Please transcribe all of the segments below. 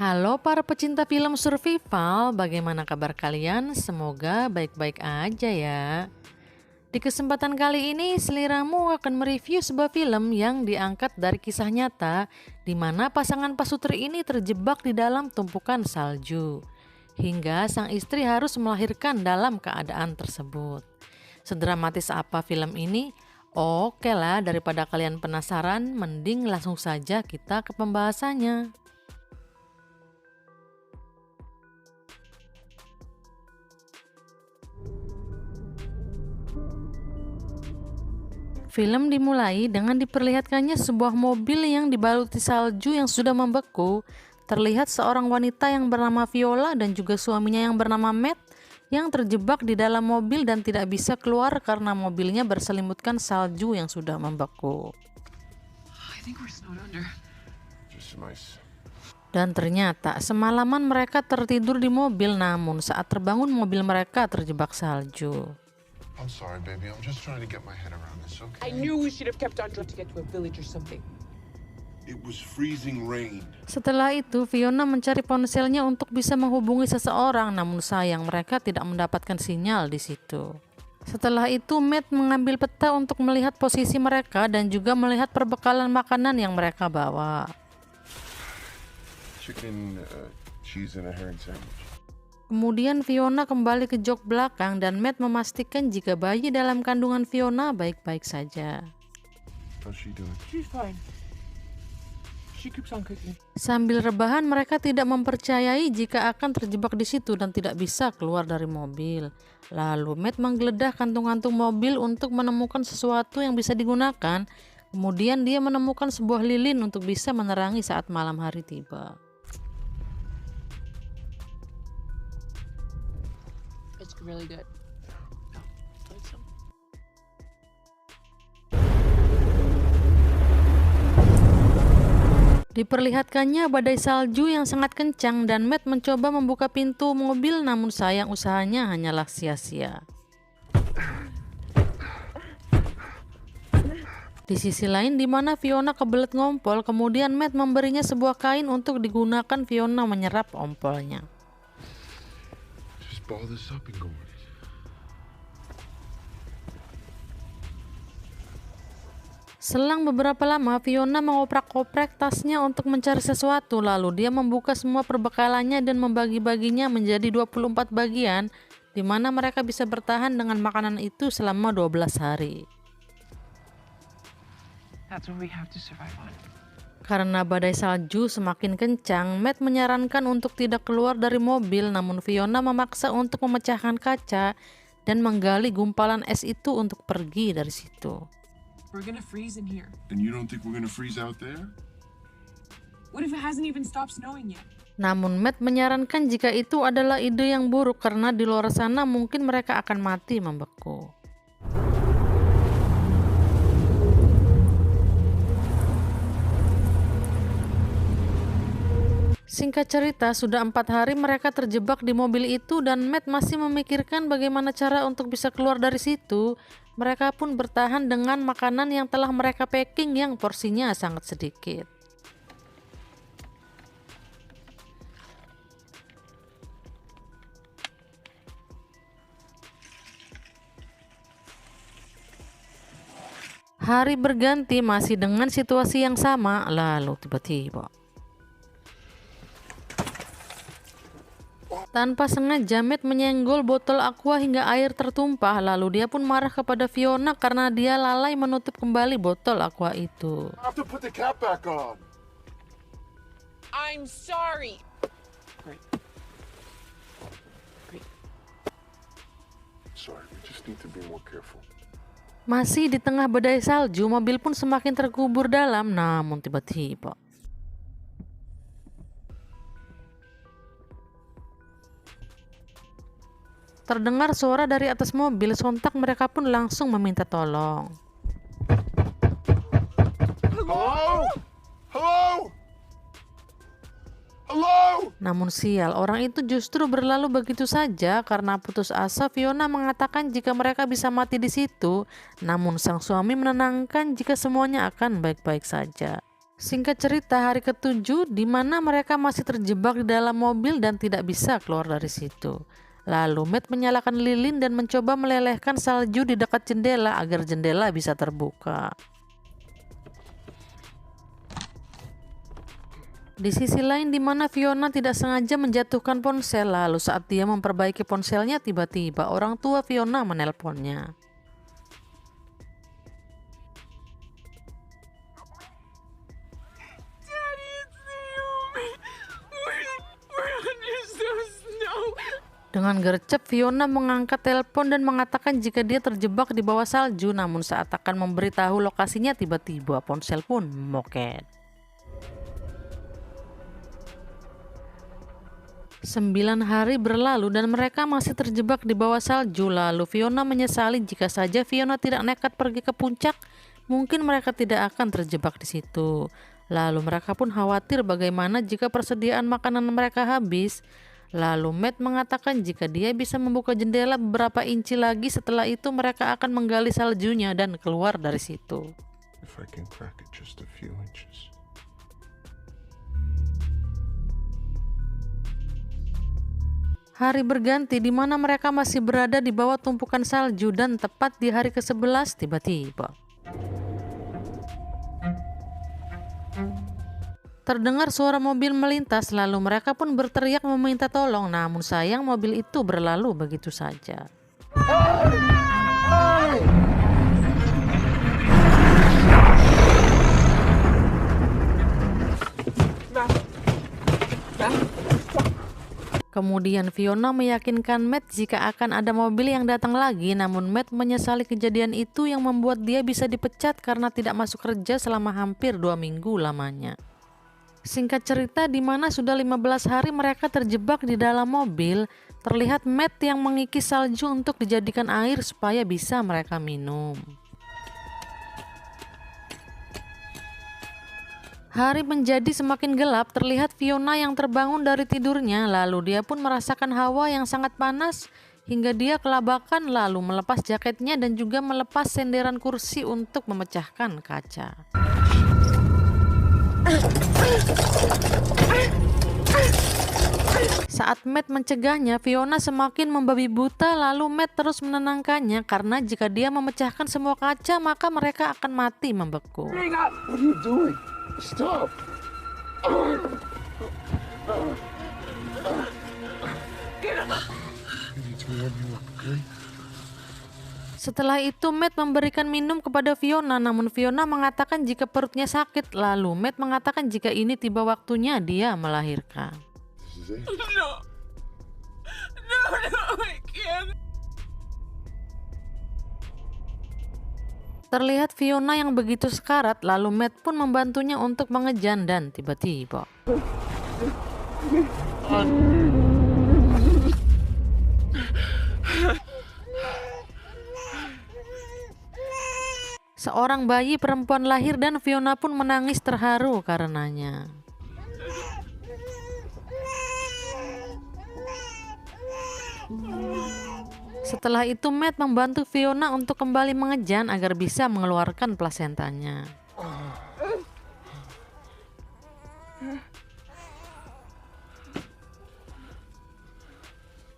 Halo para pecinta film survival, bagaimana kabar kalian? Semoga baik-baik aja ya. Di kesempatan kali ini, Seliramu akan mereview sebuah film yang diangkat dari kisah nyata, di mana pasangan pasutri ini terjebak di dalam tumpukan salju, hingga sang istri harus melahirkan dalam keadaan tersebut. Sedramatis apa film ini? Oke lah, daripada kalian penasaran, mending langsung saja kita ke pembahasannya. Film dimulai dengan diperlihatkannya sebuah mobil yang dibaluti salju yang sudah membeku. Terlihat seorang wanita yang bernama Viola dan juga suaminya yang bernama Matt yang terjebak di dalam mobil dan tidak bisa keluar karena mobilnya berselimutkan salju yang sudah membeku. Dan ternyata semalaman mereka tertidur di mobil, namun saat terbangun mobil mereka terjebak salju. I'm sorry, baby. I'm just trying to get my head around this, okay? I knew we should have kept on trying to get to a village or something. It was freezing rain. Setelah itu, Fiona mencari ponselnya untuk bisa menghubungi seseorang, namun sayang mereka tidak mendapatkan sinyal di situ. Setelah itu, Matt mengambil peta untuk melihat posisi mereka dan juga melihat perbekalan makanan yang mereka bawa. Chicken, cheese, and a herring sandwich. Kemudian Fiona kembali ke jok belakang dan Matt memastikan jika bayi dalam kandungan Fiona baik-baik saja. How's she doing? She's fine. She keeps on cooking. Sambil rebahan, mereka tidak mempercayai jika akan terjebak di situ dan tidak bisa keluar dari mobil. Lalu Matt menggeledah kantung-kantung mobil untuk menemukan sesuatu yang bisa digunakan. Kemudian dia menemukan sebuah lilin untuk bisa menerangi saat malam hari tiba. It's really good. Like some. Diperlihatkannya badai salju yang sangat kencang dan Matt mencoba membuka pintu mobil, namun sayang usahanya hanyalah sia-sia. Di sisi lain, di mana Fiona kebelet ngompol, kemudian Matt memberinya sebuah kain untuk digunakan Fiona menyerap ompolnya. Just ball this up and go with it. Selang beberapa lama, Fiona mengoprak-oprek tasnya untuk mencari sesuatu, lalu dia membuka semua perbekalannya dan membagi-baginya menjadi 24 bagian, di mana mereka bisa bertahan dengan makanan itu selama 12 hari. That's what we have to survive on. Karena badai salju semakin kencang, Matt menyarankan untuk tidak keluar dari mobil, namun Fiona memaksa untuk memecahkan kaca dan menggali gumpalan es itu untuk pergi dari situ. We're gonna freeze in here. And you don't think we're gonna freeze out there? What if it hasn't even stopped snowing yet? Namun Matt menyarankan jika itu adalah ide yang buruk karena di luar sana mungkin mereka akan mati membeku. Singkat cerita, sudah 4 hari mereka terjebak di mobil itu dan Matt masih memikirkan bagaimana cara untuk bisa keluar dari situ. Mereka pun bertahan dengan makanan yang telah mereka packing yang porsinya sangat sedikit. Hari berganti masih dengan situasi yang sama, lalu tiba-tiba tanpa sengaja Matt menyenggol botol aqua hingga air tertumpah, lalu dia pun marah kepada Fiona karena dia lalai menutup kembali botol aqua itu. I have to put the cap back on. I'm sorry. Great. Great. Sorry, we just need to be more careful. Masih di tengah badai salju, mobil pun semakin terkubur dalam, namun tiba-tiba terdengar suara dari atas mobil. Sontak mereka pun langsung meminta tolong. Hello? Hello? Hello? Namun sial, orang itu justru berlalu begitu saja. Karena putus asa, Fiona mengatakan jika mereka bisa mati di situ. Namun sang suami menenangkan jika semuanya akan baik-baik saja. Singkat cerita, hari ketujuh di mana mereka masih terjebak di dalam mobil dan tidak bisa keluar dari situ. Lalu Matt menyalakan lilin dan mencoba melelehkan salju di dekat jendela agar jendela bisa terbuka. Di sisi lain di mana Fiona tidak sengaja menjatuhkan ponsel, lalu saat dia memperbaiki ponselnya tiba-tiba orang tua Fiona menelponnya. Dengan gercep, Fiona mengangkat telepon dan mengatakan jika dia terjebak di bawah salju, namun saat akan memberitahu lokasinya tiba-tiba ponsel pun moket. 9 hari berlalu dan mereka masih terjebak di bawah salju. Lalu Fiona menyesali jika saja Fiona tidak nekat pergi ke puncak, mungkin mereka tidak akan terjebak di situ. Lalu mereka pun khawatir bagaimana jika persediaan makanan mereka habis. Lalu Matt mengatakan jika dia bisa membuka jendela beberapa inci lagi, setelah itu mereka akan menggali saljunya dan keluar dari situ. If I can crack it just a few inches. Hari berganti di mana mereka masih berada di bawah tumpukan salju dan tepat di hari ke-11 tiba-tiba terdengar suara mobil melintas, lalu mereka pun berteriak meminta tolong, namun sayang mobil itu berlalu begitu saja. Kemudian Fiona meyakinkan Matt jika akan ada mobil yang datang lagi, namun Matt menyesali kejadian itu yang membuat dia bisa dipecat karena tidak masuk kerja selama hampir 2 minggu lamanya. Singkat cerita, di mana sudah 15 hari mereka terjebak di dalam mobil, terlihat Matt yang mengikis salju untuk dijadikan air supaya bisa mereka minum. Hari menjadi semakin gelap, terlihat Fiona yang terbangun dari tidurnya, lalu dia pun merasakan hawa yang sangat panas hingga dia kelabakan, lalu melepas jaketnya dan juga melepas senderan kursi untuk memecahkan kaca. Saat Matt mencegahnya, Fiona semakin membabi buta, lalu Matt terus menenangkannya karena jika dia memecahkan semua kaca maka mereka akan mati membeku. What are you doing? Stop! I need to warm you up, okay? Setelah itu Matt memberikan minum kepada Fiona, namun Fiona mengatakan jika perutnya sakit, lalu Matt mengatakan jika ini tiba waktunya dia melahirkan. This is it. No, I can't. Terlihat Fiona yang begitu sekarat, lalu Matt pun membantunya untuk mengejan dan tiba-tiba seorang bayi perempuan lahir dan Fiona pun menangis terharu karenanya. Setelah itu Matt membantu Fiona untuk kembali mengejan agar bisa mengeluarkan plasentanya.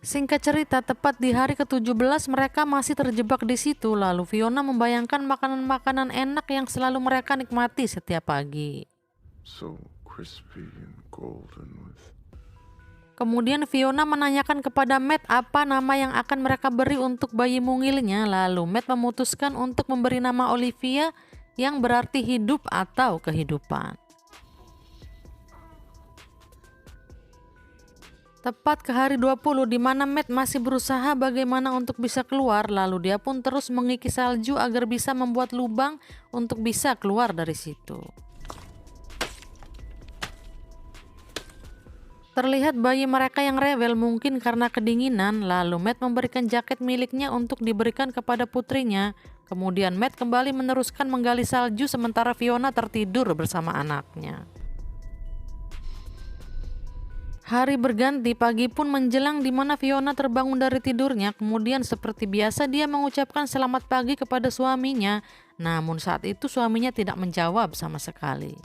Singkat cerita, tepat di hari ke-17 mereka masih terjebak di situ, lalu Fiona membayangkan makanan-makanan enak yang selalu mereka nikmati setiap pagi. So crispy and golden with... Kemudian Fiona menanyakan kepada Matt apa nama yang akan mereka beri untuk bayi mungilnya, lalu Matt memutuskan untuk memberi nama Olivia yang berarti hidup atau kehidupan. Tepat ke hari 20 di mana Matt masih berusaha bagaimana untuk bisa keluar, lalu dia pun terus mengikis salju agar bisa membuat lubang untuk bisa keluar dari situ. Terlihat bayi mereka yang rewel mungkin karena kedinginan, lalu Matt memberikan jaket miliknya untuk diberikan kepada putrinya. Kemudian Matt kembali meneruskan menggali salju sementara Fiona tertidur bersama anaknya. Hari berganti, pagi pun menjelang di mana Fiona terbangun dari tidurnya. Kemudian seperti biasa dia mengucapkan selamat pagi kepada suaminya. Namun saat itu suaminya tidak menjawab sama sekali.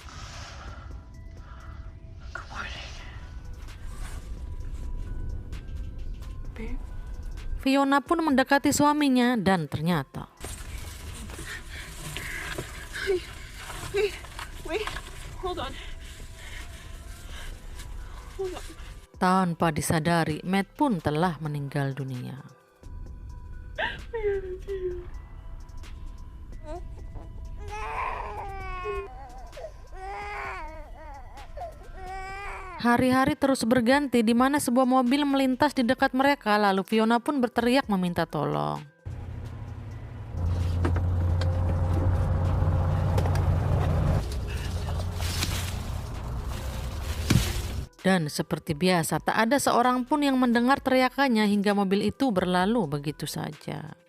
Fiona pun mendekati suaminya dan ternyata Wait, hold on. Hold on. tanpa disadari Matt pun telah meninggal dunia. Hari-hari terus berganti di mana sebuah mobil melintas di dekat mereka, lalu Fiona pun berteriak meminta tolong. Dan seperti biasa, tak ada seorang pun yang mendengar teriakannya hingga mobil itu berlalu begitu saja.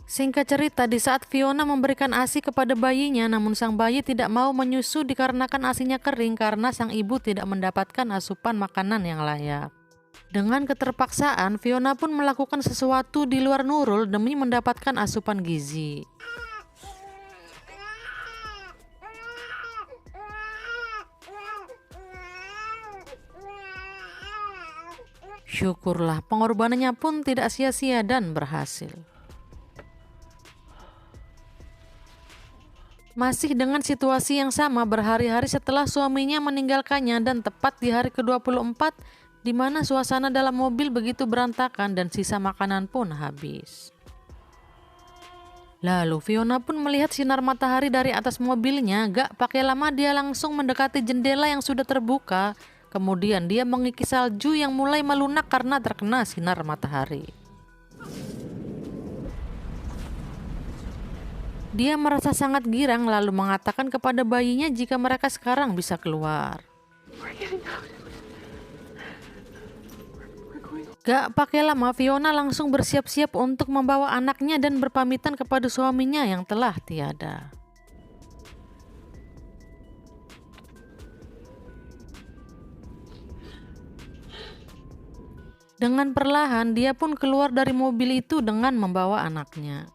Singkat cerita, di saat Fiona memberikan ASI kepada bayinya, namun sang bayi tidak mau menyusu dikarenakan ASInya kering karena sang ibu tidak mendapatkan asupan makanan yang layak. Dengan keterpaksaan, Fiona pun melakukan sesuatu di luar Nurul demi mendapatkan asupan gizi. Syukurlah pengorbanannya pun tidak sia-sia dan berhasil. Masih dengan situasi yang sama berhari-hari setelah suaminya meninggalkannya dan tepat di hari ke-24 di mana suasana dalam mobil begitu berantakan dan sisa makanan pun habis. Lalu Fiona pun melihat sinar matahari dari atas mobilnya. Gak pakai lama dia langsung mendekati jendela yang sudah terbuka. Kemudian dia mengikis salju yang mulai melunak karena terkena sinar matahari. Dia merasa sangat girang lalu mengatakan kepada bayinya jika mereka sekarang bisa keluar. Gak pakai lama Fiona langsung bersiap-siap untuk membawa anaknya dan berpamitan kepada suaminya yang telah tiada. Dengan perlahan dia pun keluar dari mobil itu dengan membawa anaknya.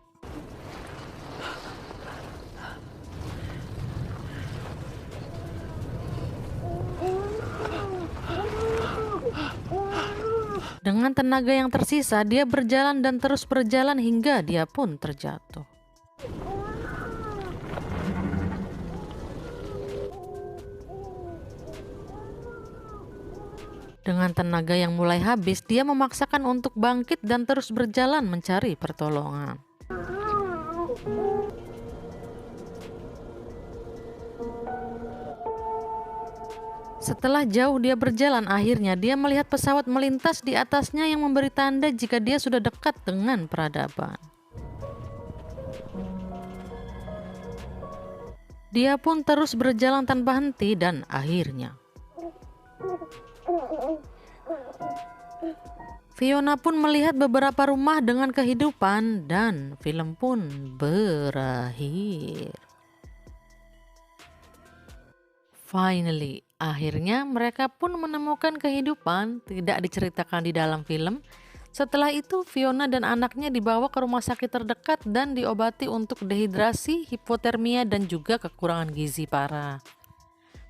Dengan tenaga yang tersisa dia berjalan dan terus berjalan hingga dia pun terjatuh. Dengan tenaga yang mulai habis, dia memaksakan untuk bangkit dan terus berjalan mencari pertolongan. Setelah jauh dia berjalan, akhirnya dia melihat pesawat melintas di atasnya yang memberi tanda jika dia sudah dekat dengan peradaban. Dia pun terus berjalan tanpa henti dan akhirnya Fiona pun melihat beberapa rumah dengan kehidupan dan film pun berakhir. Finally, akhirnya mereka pun menemukan kehidupan, tidak diceritakan di dalam film. Setelah itu Fiona dan anaknya dibawa ke rumah sakit terdekat dan diobati untuk dehidrasi, hipotermia dan juga kekurangan gizi parah.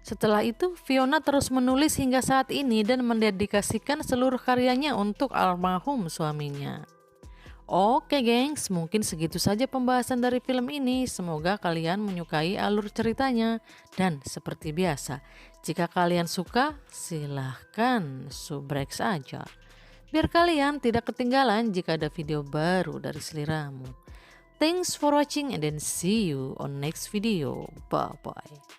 Setelah itu, Fiona terus menulis hingga saat ini dan mendedikasikan seluruh karyanya untuk almarhum suaminya. Oke gengs, mungkin segitu saja pembahasan dari film ini. Semoga kalian menyukai alur ceritanya. Dan seperti biasa, jika kalian suka, silahkan subrek saja. Biar kalian tidak ketinggalan jika ada video baru dari seliramu. Thanks for watching and then see you on next video. Bye-bye.